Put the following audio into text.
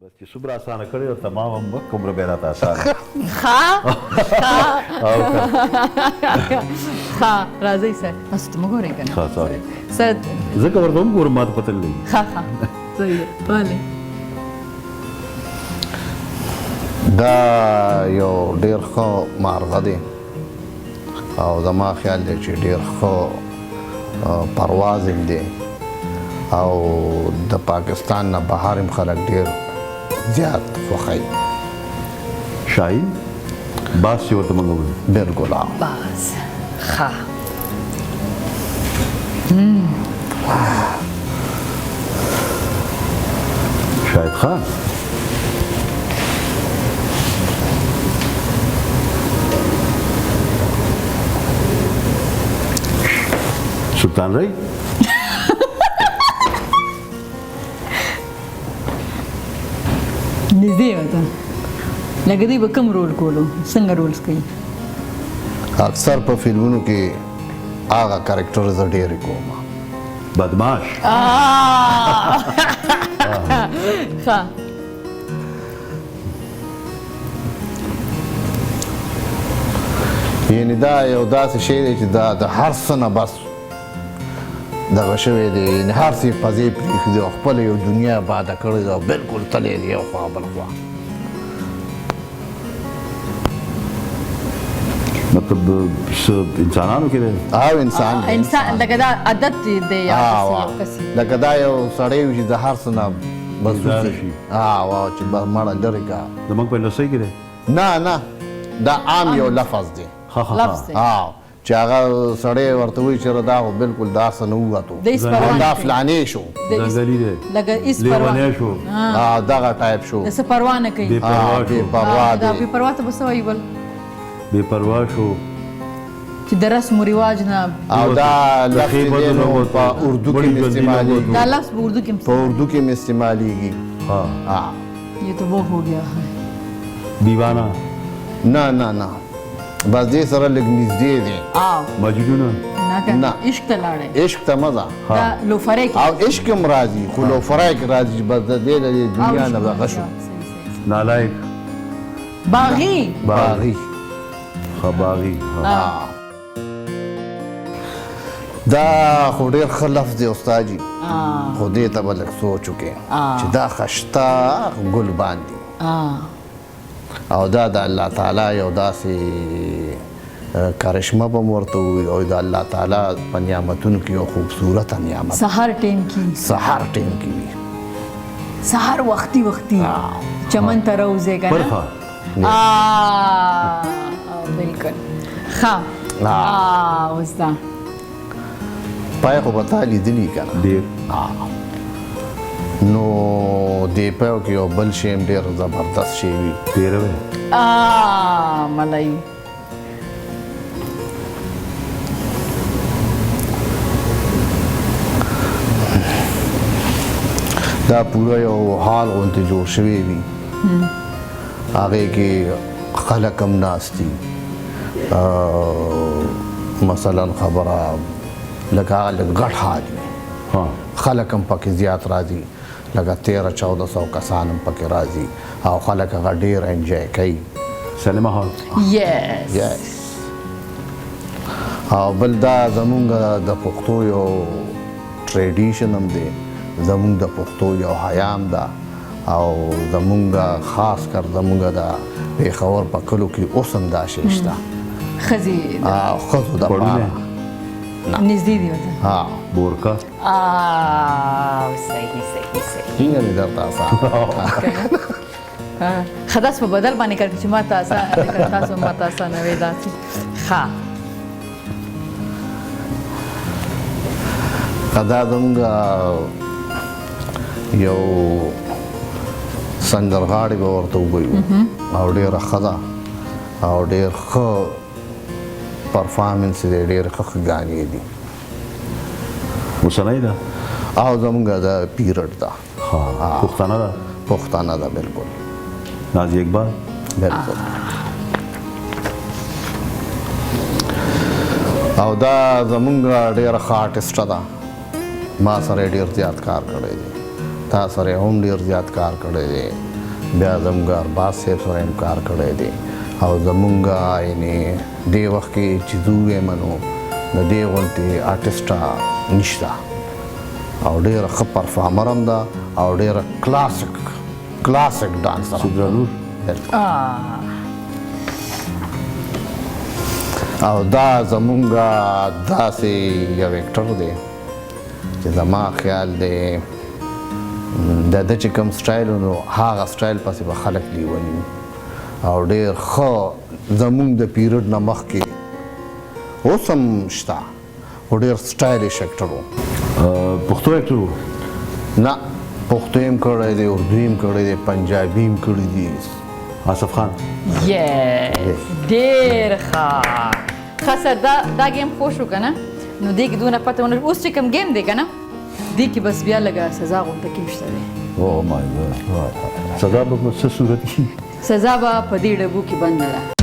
بس چې څومره اسانه کړې او تمام هم کومره به راته اسانه ها راځئ سر تاسو ته مو ګورئ که نه ښه سوري سر ځکه ورته هم ګورم ما ته پته نه لګي ها صحیح ده بله دا یو ډېر ښه مارغه دی او زما خیال دی چې ډېر ښه پرواز هم دی او د پاکستان نه بهر هم خلک ډېر زیات خوښوي شاهین باز چې ورته موږ وایو بلکل باز ها شاهد خان سلطان رای نږدې وته لکه دوی به کوم رول کولو څنګه رولز کوي اکثر په فلمونو کې هغه کرکټر زه ډېرې کوم بدماش ښه یعنې دا یو داسې شی دی چې دا د هر څه نه بس دغه شوی دی یعنې هر څه یې په ځای پرېښي دي او خپله یو دنیا باده کړې ده او بلکل تللی دی یو خوا بل خوا مطلب انسانانو کې دی او انسان دی انسان لکه دا عادت دی یا کسی لکه دا یو سړی وي چې د هر څه نه بس بیزاره وځي. شي. چې بس مړه لرې کا زموږ په انډسټرۍ کې دی نه دا عام یو لفظ دی ښه ښه لفظ دی چې هغه سړی ورته وایي چې دا خو بلکل دا څه نه ووتو د هیڅ پروا دا نه کوي. فلانې شو ځنګلي دی لکه هیڅ پروا لیونی شو دغه ټایپ شو د څه پروا نه کوي بې پروا بې شو پروا دا دی بې پروا ته به څه وایي بل بې پروا شو چې د رسم و رواج نه او دا لفظ ښې بدو دی نه نو ووتو. په اردو کې بڑی مې جلدی نه استعمالېږي دا لفظ په اردو کې په اردو کې مې استعمالېږي ها یہ تو وہ ہو گیا ہے دیوانه نه بس دې سره لږ نږدې دی آو مجنونه نه که نه. عشق ته لاړی عشق ته مه ځه دا لوفری کې او عشق هم راځي خو لوفرای کې راځي چې بس د دې د دنیا نه دغه شو نالایق باغی باغي ښه باغي دا خو ډېر ښه لفظ دی استاد جي خو دې ته به لږ سوچ وکړې چې دا خشته ګل باندې او دا د الله تعالی یو داسې کرشمه به مو ورته ووایي او د الله تعالی په نعمتونو کې یو خوبصورته نعمت سحر ټیم کې سحر ټیم کې وي سحر وختي چمن ته روزه کنه پرخه بالکل ښه اوس دا پای خو به تا لیدلي که نه ډېر نو دې پایو کې یو بل شی هم ډېر زبردست شی وي تېره وی ملای دا پوره یو حال غوندې جوړ شوی وي هغې کې خلک هم ناست دي مثلا خبره لکه هغه لږ غټ حال وي ها خلک هم پکې زیات راځي لکه 1300-1400 کسان هم پکې راځي او خلک هغه ډېر انجوی کوي سینما هال یس یس او بل دا زمونږ د پښتو یو ټریډیشن هم دی زمونږ د پښتو یو حیام ده او زمونږ خاص کر زمونږ د پېښور په کلو کې اوس هم دا شی شته ښځې ښځو دپاره نږدې دي ورته بورکا صحیح څنګه مې درته آسان ښه داسې په بدل باندې کړ چې ما ته تاسو ما ته اسانه وي داسې ښه دا زمونږ یو سندرغاړې به ورته ووایو او ډېره ښه ده او ډېر ښه پرفارمنس دی ډېر ښه ګانې دي اوسنۍ ده او زمونږ د پیرډ ده پښتانه ده پښتانه ده بلکل نازي اقبال بلکل او دا زمونږ ډېره ښه آرټسټه ده ما سره یې ډېر زیات کار کړی دی تا سره هم ډېر زیات کار کړی دی. بیا زموږ ارباز صاحب سره هم کار کړی دی او زموږ یعنې دې وخت کې چې زه ووایم نو د دې غوندې آرټسټه نشته او ډېره ښه پرفارمر هم ده او ډېره کلاسیک ډانسر سدرالور او دا زمونږ داسې یو اکټر دی چې زما خیال دی د ده چې کوم سټایل نو هغه سټایل پسې به خلک لیوني او ډېر ښه زمونږ د پیریډ نه مخکې اوس هم شته خو ډېر سټایلش اکټر و. پښتو اکټر و؟ نه پښتو یې هم کړی دی، اردو یې هم کړی دی، پنجابي هم کړی دی. آصف خان ډېر ښه ښه سر دا گیم خوښ و که نه نو دې کې دونه پته ونه اوس چې کوم گیم دی که نه دې کې بس بیا لږه سزا غوندې کې شته دی. او مای ګاډ سزا به په څه صورت کې؟ سزا به په دې ډبو کې بنده ده.